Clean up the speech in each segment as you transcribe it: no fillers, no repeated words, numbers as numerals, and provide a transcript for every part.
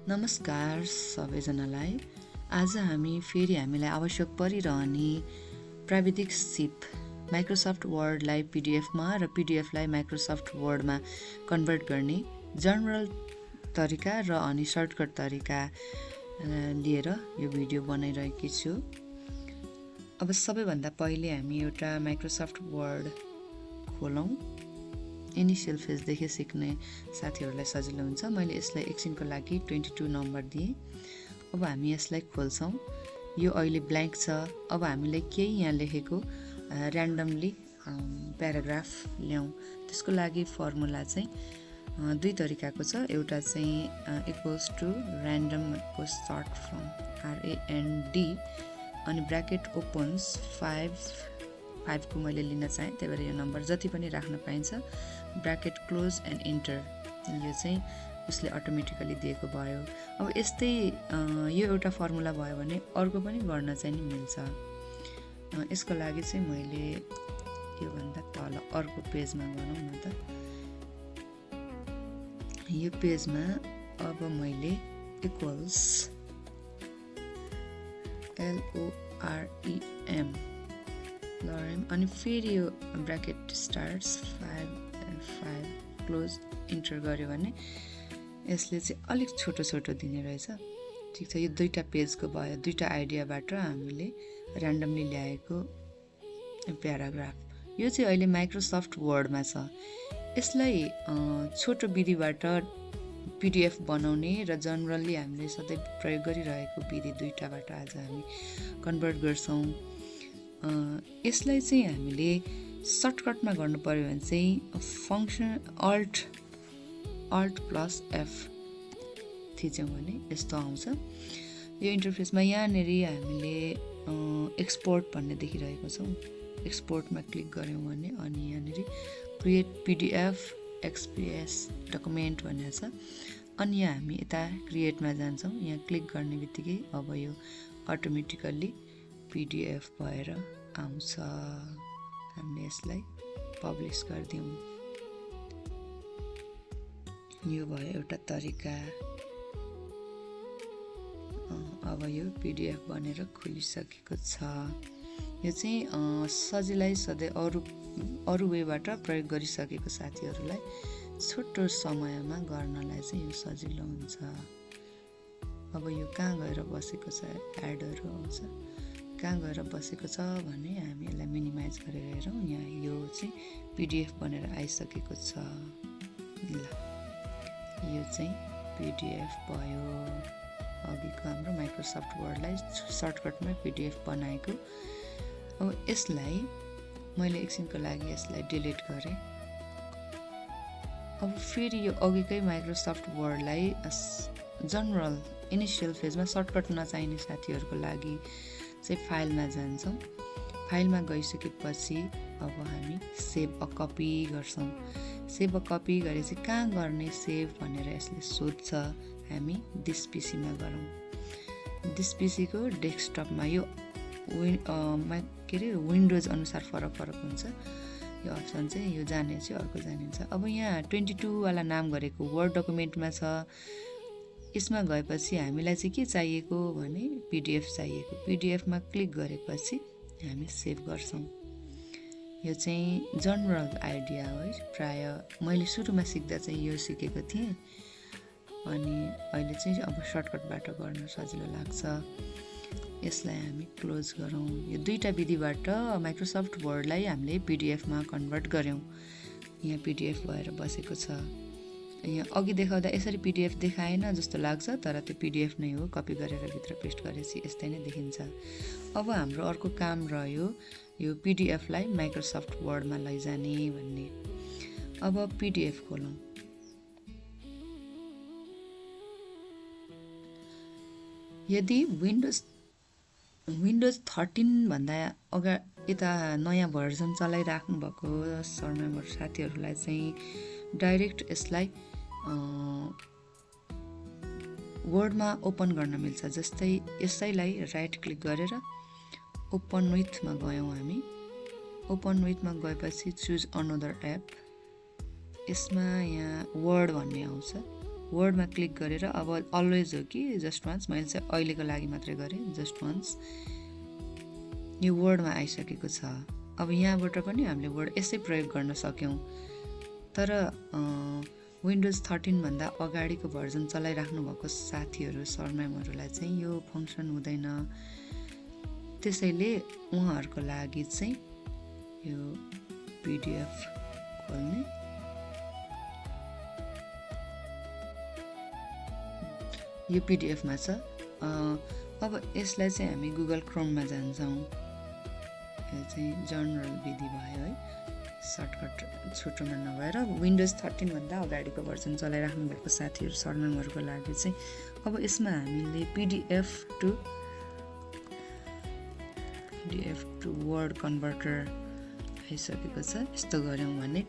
नमस्कार सबैजनालाई। आज हामीलाई आवश्यक परिरहने प्राविधिक सिप माइक्रोसफ्ट वर्डलाई पिडिएफमा र पिडिएफलाई माइक्रोसफ्ट वर्डमा कन्भर्ट गर्ने जनरल तरिका र अनि सर्टकट तरिका लिएर यो भिडियो बनाइरहेकी छु। अब सबैभन्दा पहिले हामी एउटा माइक्रोसफ्ट वर्ड खोलौँ। इनिसियल फेजदेखि सिक्ने साथीहरूलाई सजिलो हुन्छ। मैले यसलाई एकछिनको लागि 22 नम्बर दिएँ। अब हामी यसलाई खोल्छौँ। यो अहिले ब्ल्याङ्क छ। अब हामीले केही यहाँ लेखेको र्यान्डमली प्याराग्राफ ल्याउँ। त्यसको लागि फर्मुला चाहिँ दुई तरिकाको छ। एउटा चाहिँ इक्वल्स टु र्यान्डमको सर्ट फ्रम RAND अनि ब्र्याकेट ओपन्स 5 को मैले लिन चाहेँ, त्यही भएर यो नम्बर जति पनि राख्न पाइन्छ। ब्र्याकेट क्लोज एन्ड इन्टर, यो चाहिँ उसले अटोमेटिकली दिएको भयो। अब यस्तै यो एउटा फर्मुला भयो भने अर्को पनि गर्न चाहिँ नि मिल्छ। यसको लागि चाहिँ मैले योभन्दा तल अर्को पेजमा गरौँ न त। यो पेजमा अब मैले इक्वल्स LOREM अनि फेरि यो ब्र्याकेट स्टार्ट्स 5 क्लोज इन्टर गर्यो भने यसले चाहिँ अलिक छोटो छोटो दिने रहेछ। ठिक छ, यो दुईवटा पेजको भयो। दुईवटा आइडियाबाट हामीले र्यान्डमली ल्याएको प्याराग्राफ। यो चाहिँ अहिले माइक्रोसफ्ट वर्डमा छ। यसलाई छोटो विधिबाट पिडिएफ बनाउने र जनरली हामीले सधैँ प्रयोग गरिरहेको विधि दुईवटाबाट आज हामी कन्भर्ट गर्छौँ। यसलाई चाहिँ हामीले सर्टकटमा गर्नु पर्यो भने चाहिँ फङ्सन अल्ट प्लस F थिच्यौँ भने यस्तो आउँछ। यो इन्टरफेसमा यहाँनिर हामीले एक्सपोर्ट भन्ने देखिरहेको छौँ। एक्सपोर्टमा क्लिक गऱ्यौँ भने अनि यहाँनिर क्रिएट पिडिएफ XPS डकुमेन्ट भनेर छ। अनि यहाँ हामी यता क्रिएटमा जान्छौँ। यहाँ क्लिक गर्ने बित्तिकै अब यो अटोमेटिकल्ली पिडिएफ भएर आउँछ। हामीले यसलाई पब्लिस गरिदिउँ। यो भयो एउटा तरिका। अब यो पिडिएफ बनेर खुलिसकेको छ। यो चाहिँ सजिलै सधैँ अरू वेबाट प्रयोग गरिसकेको साथीहरूलाई छोटो समयमा गर्नलाई चाहिँ यो सजिलो हुन्छ। अब यो कहाँ गएर बसेको छ, एडहरू आउँछ। कहाँ गएर बसेको छ भने हामी यसलाई मिनिमाइज गरेर हेरौँ। यहाँ यो चाहिँ पिडिएफ बनेर आइसकेको छ। ल, यो चाहिँ पिडिएफ भयो। अघिको हाम्रो माइक्रोसफ्ट वर्डलाई सर्टकटमा पिडिएफ बनाएको। अब यसलाई मैले एकछिनको लागि यसलाई डिलिट गरेँ। अब फेरि यो अघिकै माइक्रोसफ्ट वर्डलाई जनरल इनिसियल फेजमा सर्टकट नचाहिने साथीहरूको लागि चाहिँ फाइलमा जान्छौँ। फाइलमा गइसकेपछि अब हामी सेभ अ कपी गर्छौँ। सेभ अ कपी गरेपछि कहाँ गर्ने सेभ भनेर यसले सोध्छ। हामी दिस पीसीमा गरौँ। दिस पीसीको डेस्कटपमा यो विन्डोज अनुसार फरक हुन्छ। यो अप्सन चाहिँ यो जाने चाहिँ अर्को जानिन्छ। अब यहाँ 22 वाला नाम गरेको वर्ड डकुमेन्टमा छ। यसमा गएपछि हामीलाई चाहिँ के चाहिएको भने पिडिएफ चाहिएको। पिडिएफमा क्लिक गरेपछि हामी सेभ गर्छौँ। यो चाहिँ जनरल आइडिया हो। प्राय मैले सुरुमा सिक्दा चाहिँ यो सिकेको थिएँ। अनि अहिले चाहिँ अब सर्टकटबाट गर्न सजिलो लाग्छ। यसलाई हामी क्लोज गरौँ। यो दुईवटा विधिबाट माइक्रोसफ्ट वर्डलाई हामीले पिडिएफमा कन्भर्ट गऱ्यौँ। यहाँ पिडिएफ भएर बसेको छ। यहाँ अघि देखाउँदा यसरी पिडिएफ देखाएन जस्तो लाग्छ, तर त्यो पिडिएफ नै हो। कपी गरेर भित्र पेस्ट गरेपछि यस्तै नै देखिन्छ। अब हाम्रो अर्को काम रह्यो यो पिडिएफलाई माइक्रोसफ्ट वर्डमा लैजाने भन्ने। अब पिडिएफ खोलौँ। यदि विन्डोज 13 भन्दा यता नयाँ भर्जन चलाइराख्नु भएको सर्मेम्बर साथीहरूलाई चाहिँ डाइरेक्ट यसलाई वर्डमा ओपन गर्न मिल्छ। जस्तै यसैलाई राइट क्लिक गरेर ओपन विथमा गयौँ हामी। ओपन विथमा गएपछि चुज अनदर एप। यसमा यहाँ वर्ड भन्ने आउँछ। वर्डमा क्लिक गरेर अब अलवेज हो कि जस्ट वान्स, मैले चाहिँ अहिलेको लागि मात्रै गरेँ जस्ट वान्स। यो वर्डमा आइसकेको छ। अब यहाँबाट पनि हामीले वर्ड यसै प्रयोग गर्न सक्यौँ। तर विन्डोज 13 भन्दा अगाडिको भर्जन चलाइराख्नु भएको साथीहरू सरम्यामहरूलाई चाहिँ यो फङ्सन हुँदैन। त्यसैले उहाँहरूको लागि चाहिँ यो पिडिएफ खोल्ने, यो पिडिएफमा छ। अब यसलाई चाहिँ हामी गुगल क्रोममा जान्छौँ। यो चाहिँ जनरल विधि भयो है, सर्टकट छुटोमा नभएर विन्डोज 13 भन्दा अगाडिको भर्जन चलाइराख्नु भएको साथीहरू सरम्यामहरूको लागि चाहिँ अब यसमा हामीले पिडिएफ टु वर्ड कन्भर्टर आइसकेको छ। यस्तो गऱ्यौँ भने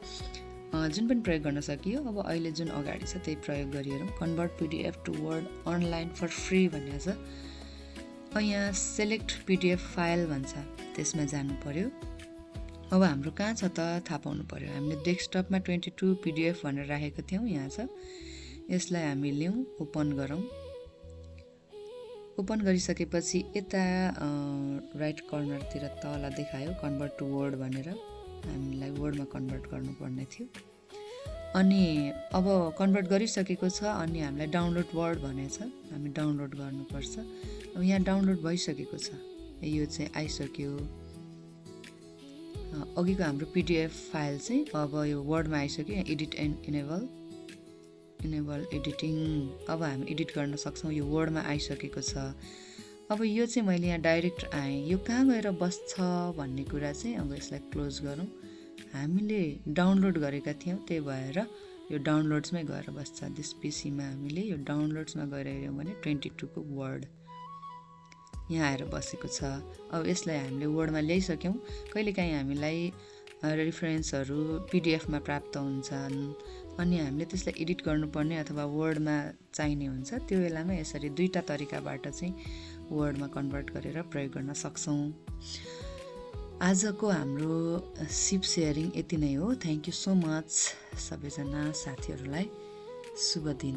जुन पनि प्रयोग गर्न सकियो। अब अहिले जुन अगाडि छ त्यही प्रयोग गरिहेरौँ। Convert PDF to word online for free भनेको छ। यहाँ सेलेक्ट पिडिएफ फाइल भन्छ, त्यसमा जानु पर्यो। अब हाम्रो कहाँ छ त थाहा पाउनु पर्यो। हामीले डेस्कटपमा 22 पिडिएफ भनेर राखेको थियौँ, यहाँ छ। यसलाई हामी ल्याउँ, ओपन गरौँ। ओपन गरिसकेपछि यता राइट कर्नरतिर तल देखायो कन्भर्ट टु वर्ड भनेर, हामीलाई वर्डमा कन्भर्ट गर्नुपर्ने थियो। अनि अब कन्भर्ट गरिसकेको छ। अनि हामीलाई डाउनलोड वर्ड भनेछ, हामी डाउनलोड गर्नुपर्छ। अब यहाँ डाउनलोड भइसकेको छ, यो चाहिँ आइसक्यो। अघिको हाम्रो पिडिएफ फाइल चाहिँ अब यो वर्डमा आइसक्यो। यहाँ एडिट एन्ड इनेबल एडिटिङ, अब हामी एडिट गर्न सक्छौँ। यो वर्डमा आइसकेको छ। अब यो चाहिँ मैले यहाँ डाइरेक्ट आएँ, यो कहाँ गएर बस्छ भन्ने कुरा चाहिँ अब यसलाई क्लोज गरौँ। हामीले डाउनलोड गरेका थियौँ, त्यही भएर यो डाउनलोड्समै गएर बस्छ। दिस पिसीमा हामीले यो डाउनलोड्समा गएर हेऱ्यौँ भने 22 को वर्ड यहाँ आएर बसेको छ। अब यसलाई हामीले वर्डमा ल्याइसक्यौँ। कहिलेकाहीँ हामीलाई रेफरेन्सहरू पिडिएफमा प्राप्त हुन्छन्, अनि हामीले त्यसलाई एडिट गर्नुपर्ने अथवा वर्डमा चाहिने हुन्छ। त्यो बेलामा यसरी दुईवटा तरिकाबाट चाहिँ वर्डमा कन्भर्ट गरेर प्रयोग गर्न सक्छौँ। आजको हाम्रो सिप सेयरिङ यति नै हो। थ्याङ्क यू सो मच सबैजना साथीहरूलाई। शुभ दिन।